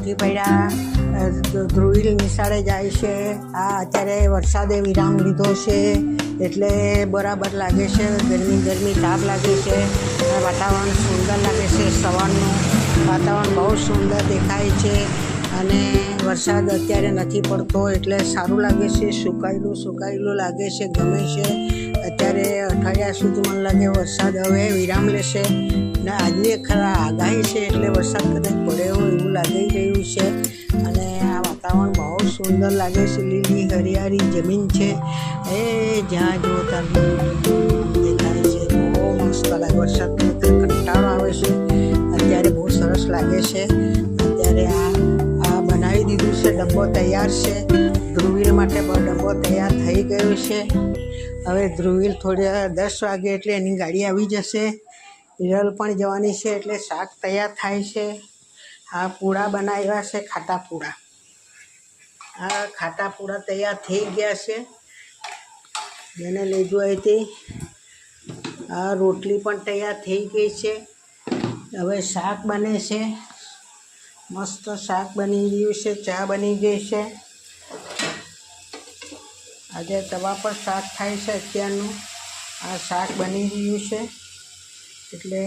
નથી પડ્યા. ધ્રુવીલ નિશાળે જાય છે. આ અત્યારે વરસાદે વિરામ લીધો છે એટલે બરાબર લાગે છે. ગરમી તાપ લાગે છે. વાતાવરણ સુંદર લાગે છે. સવારનું વાતાવરણ બહુ સુંદર દેખાય છે અને વરસાદ અત્યારે નથી પડતો એટલે સારું લાગે છે. સુકાયેલું લાગે છે, ગમે છે. અત્યારે અઠવાડિયા સુધી મને લાગે વરસાદ હવે વિરામ લેશે ને આજની ખરા આગાહી છે એટલે વરસાદ કદાચ પડે એવું લાગી રહ્યું છે. અને આ વાતાવરણ બહુ સુંદર લાગે છે. લીલી હરિયાળી જમીન છે એ જ્યાં જો ત્યાં દેખાય છે. બહુ મસ્ત લાગે. વરસાદ કંટાળો આવે છે. અત્યારે બહુ સરસ લાગે છે. અત્યારે આ બનાવી દીધું છે. ડબ્બો તૈયાર છે. ધ્રુવીલ માટે ડબ્બો તૈયાર થઈ ગયો છે. હવે ધ્રુવીલ થોડી 10 વાગે એટલે એની ગાડી આવી જશે. હિરલ પણ જવાની છે એટલે શાક તૈયાર થાય છે. આ પૂડા બનાવ્યા છે, ખાટા પૂડા. આ ખાટા પૂડા તૈયાર થઈ ગયા છે. જેને લેજો હોય તે. આ રોટલી પણ તૈયાર થઈ ગઈ છે. હવે શાક બને છે. મસ્ત શાક બની ગયું છે. ચા બની ગઈ છે. આજે તવા પર શાક થાય છે અત્યારનું. આ શાક બની ગયું છે એટલે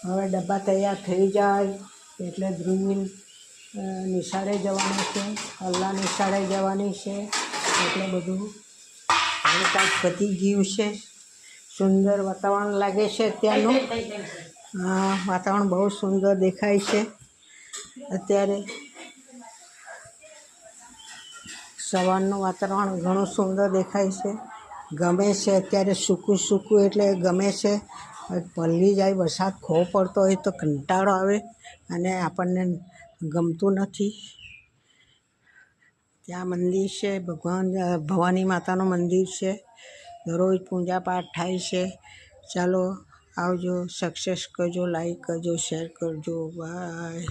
હવે ડબ્બા તૈયાર થઈ જાય એટલે ધ્રુવીલ નિશાળે જવાનું છે. અલ્લા નિશાળે જવાની છે એટલે બધું હવે કાંઈક પતી ગયું છે. સુંદર વાતાવરણ લાગે છે અત્યારનું. વાતાવરણ બહુ સુંદર દેખાય છે. અત્યારે સવારનું વાતાવરણ ઘણું સુંદર દેખાય છે. ગમે છે. અત્યારે સૂકું એટલે ગમે છે. પલળી જાય. વરસાદ ખૂબ પડતો હોય તો કંટાળો આવે અને આપણને ગમતું નથી. ત્યાં મંદિર છે. ભવાની માતાનું મંદિર છે. દરરોજ પૂજા પાઠ થાય છે. ચાલો આવજો. સક્સેસ કરજો, લાઈક કરજો, શેર કરજો. બાય.